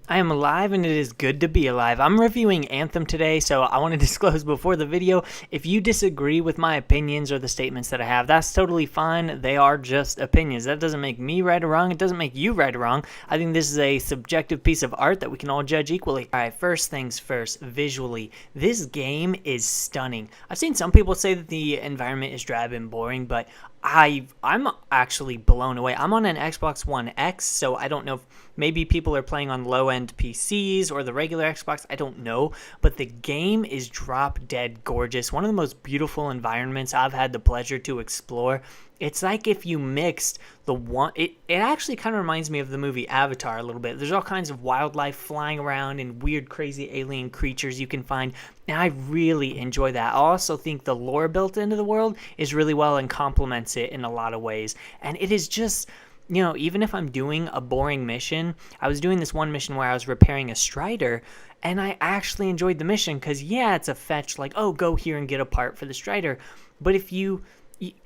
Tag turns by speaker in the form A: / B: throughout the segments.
A: I am alive and it is good to be alive. I'm reviewing Anthem today, so I want to disclose before the video, if you disagree with my opinions or the statements that I have, that's totally fine. They are just opinions. That doesn't make me right or wrong. It doesn't make you right or wrong. I think this is a subjective piece of art that we can all judge equally. Alright, first things first, visually, this game is stunning. I've seen some people say that the environment is drab and boring, but I'm actually blown away. I'm on an Xbox One X, so I don't know if maybe people are playing on low-end PCs or the regular Xbox. I don't know, but the game is drop dead gorgeous. One of the most beautiful environments I've had the pleasure to explore. It's like if you mixed the one, it actually kind of reminds me of the movie Avatar a little bit. There's all kinds of wildlife flying around and weird, crazy alien creatures you can find, and I really enjoy that. I also think the lore built into the world is really well and complements it in a lot of ways, and it is just, you know, even if I'm doing a boring mission, I was doing this one mission where I was repairing a Strider, and I actually enjoyed the mission because, yeah, it's a fetch, like, oh, go here and get a part for the Strider. But if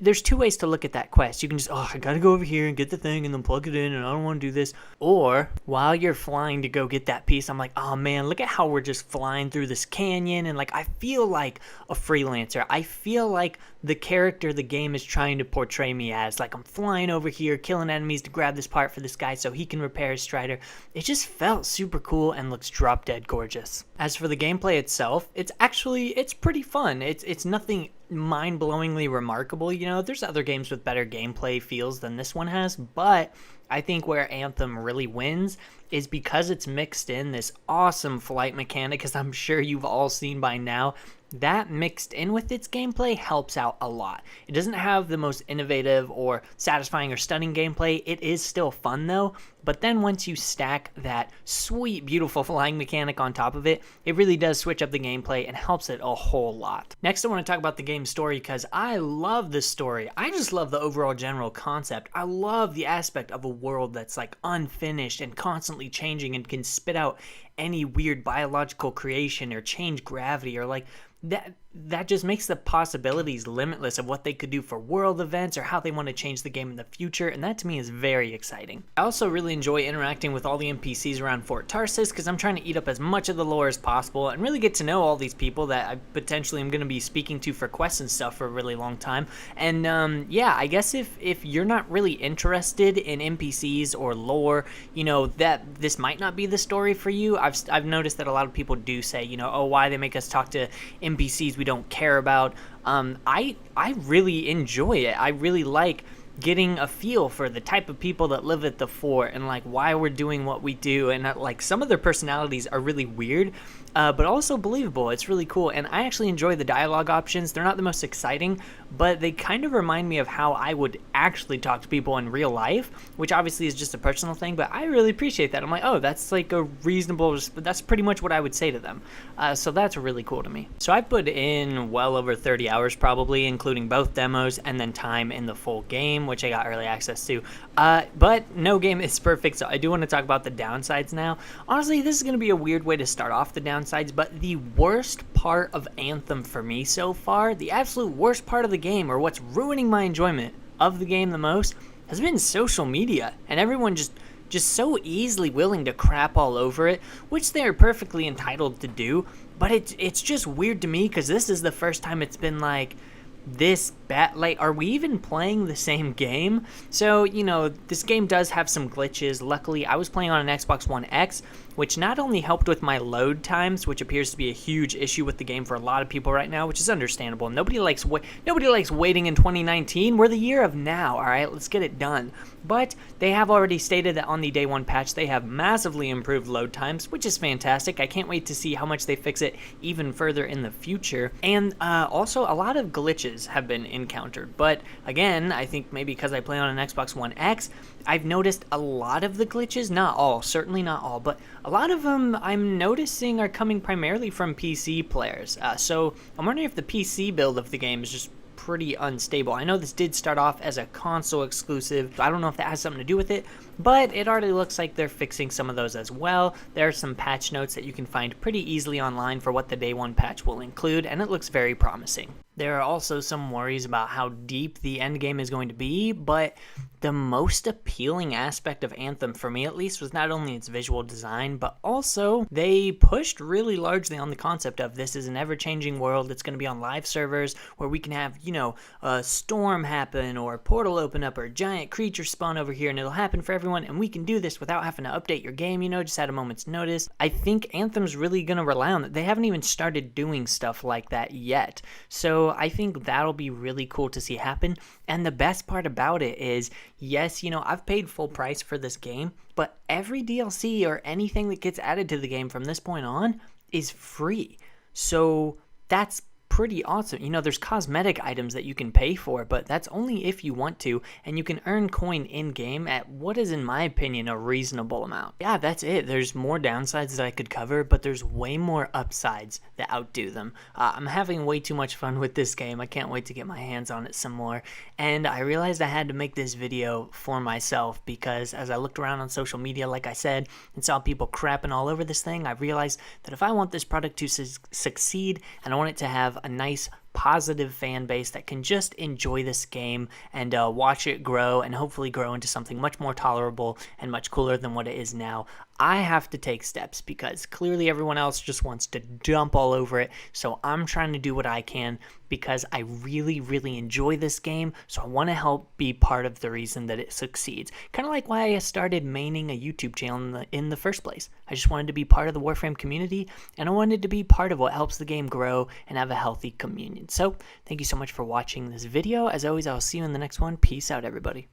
A: there's two ways to look at that quest. You can just, oh, I gotta go over here and get the thing and then plug it in and I don't want to do this. Or while you're flying to go get that piece, I'm like, oh man, look at how we're just flying through this canyon, and like I feel like a freelancer. I feel like the character the game is trying to portray me as. Like I'm flying over here, killing enemies to grab this part for this guy so he can repair his Strider. It just felt super cool and looks drop dead gorgeous. As for the gameplay itself, it's pretty fun. It's nothing mind-blowingly remarkable. You know, there's other games with better gameplay feels than this one has, but I think where Anthem really wins is because it's mixed in this awesome flight mechanic, as I'm sure you've all seen by now. That mixed in with its gameplay helps out a lot. It doesn't have the most innovative or satisfying or stunning gameplay. It is still fun though, but then once you stack that sweet, beautiful flying mechanic on top of it, it really does switch up the gameplay and helps it a whole lot. Next, I want to talk about the game's story because I love the story. I just love the overall general concept. I love the aspect of a world that's like unfinished and constantly changing and can spit out any weird biological creation or change gravity, or like that just makes the possibilities limitless of what they could do for world events or how they want to change the game in the future, and that to me is very exciting. I also really enjoy interacting with all the NPCs around Fort Tarsis because I'm trying to eat up as much of the lore as possible and really get to know all these people that I potentially am going to be speaking to for quests and stuff for a really long time. And yeah, I guess if you're not really interested in NPCs or lore, you know, that this might not be the story for you. I've noticed that a lot of people do say, you know, oh, why they make us talk to NPCs we don't care about. I really enjoy it. I really like getting a feel for the type of people that live at the fort and like why we're doing what we do, and like some of their personalities are really weird, but also believable. It's really cool, and I actually enjoy the dialogue options. They're not the most exciting, but they kind of remind me of how I would actually talk to people in real life, which obviously is just a personal thing, but I really appreciate that. I'm like, oh, that's like a reasonable, that's pretty much what I would say to them. So that's really cool to me. So I put in well over 30 hours probably, including both demos and then time in the full game, which I got early access to. But no game is perfect, so I do want to talk about the downsides now. Honestly, this is going to be a weird way to start off the downsides, but the worst part of Anthem for me so far, the absolute worst part of the game, or what's ruining my enjoyment of the game the most, has been social media, and everyone just so easily willing to crap all over it, which they're perfectly entitled to do, but it's just weird to me because this is the first time it's been like this bad. Like, are we even playing the same game? So, you know, this game does have some glitches. Luckily, I was playing on an Xbox One X, which not only helped with my load times, which appears to be a huge issue with the game for a lot of people right now, which is understandable. Nobody likes waiting in 2019. We're the year of now, all right? Let's get it done. But they have already stated that on the day one patch, they have massively improved load times, which is fantastic. I can't wait to see how much they fix it even further in the future. And also, a lot of glitches have been encountered. But again, I think maybe because I play on an Xbox One X, I've noticed a lot of the glitches, not all, certainly not all, but a lot of them I'm noticing are coming primarily from PC players. So I'm wondering if the PC build of the game is just pretty unstable. I know this did start off as a console exclusive. I don't know if that has something to do with it. but it already looks like they're fixing some of those as well. There are some patch notes that you can find pretty easily online for what the day one patch will include, and it looks very promising. There are also some worries about how deep the end game is going to be, but the most appealing aspect of Anthem, for me at least, was not only its visual design, but also they pushed really largely on the concept of this is an ever-changing world. It's going to be on live servers where we can have, a storm happen or a portal open up or a giant creature spawn over here, and it'll happen for everyone, and we can do this without having to update your game, just at a moment's notice. I think Anthem's really going to rely on that. They haven't even started doing stuff like that yet. So I think that'll be really cool to see happen. And the best part about it is, yes, I've paid full price for this game, but every DLC or anything that gets added to the game from this point on is free. So that's pretty awesome. There's cosmetic items that you can pay for, but that's only if you want to, and you can earn coin in-game at what is, in my opinion, a reasonable amount. Yeah, that's it. There's more downsides that I could cover, but there's way more upsides that outdo them. I'm having way too much fun with this game. I can't wait to get my hands on it some more, and I realized I had to make this video for myself because as I looked around on social media, like I said, and saw people crapping all over this thing, I realized that if I want this product to succeed and I want it to have a nice positive fan base that can just enjoy this game and watch it grow and hopefully grow into something much more tolerable and much cooler than what it is now, I have to take steps because clearly everyone else just wants to dump all over it. So I'm trying to do what I can because I really, really enjoy this game. So I want to help be part of the reason that it succeeds. Kind of like why I started maining a YouTube channel in the first place. I just wanted to be part of the Warframe community, and I wanted to be part of what helps the game grow and have a healthy communion. So thank you so much for watching this video. As always, I'll see you in the next one. Peace out, everybody.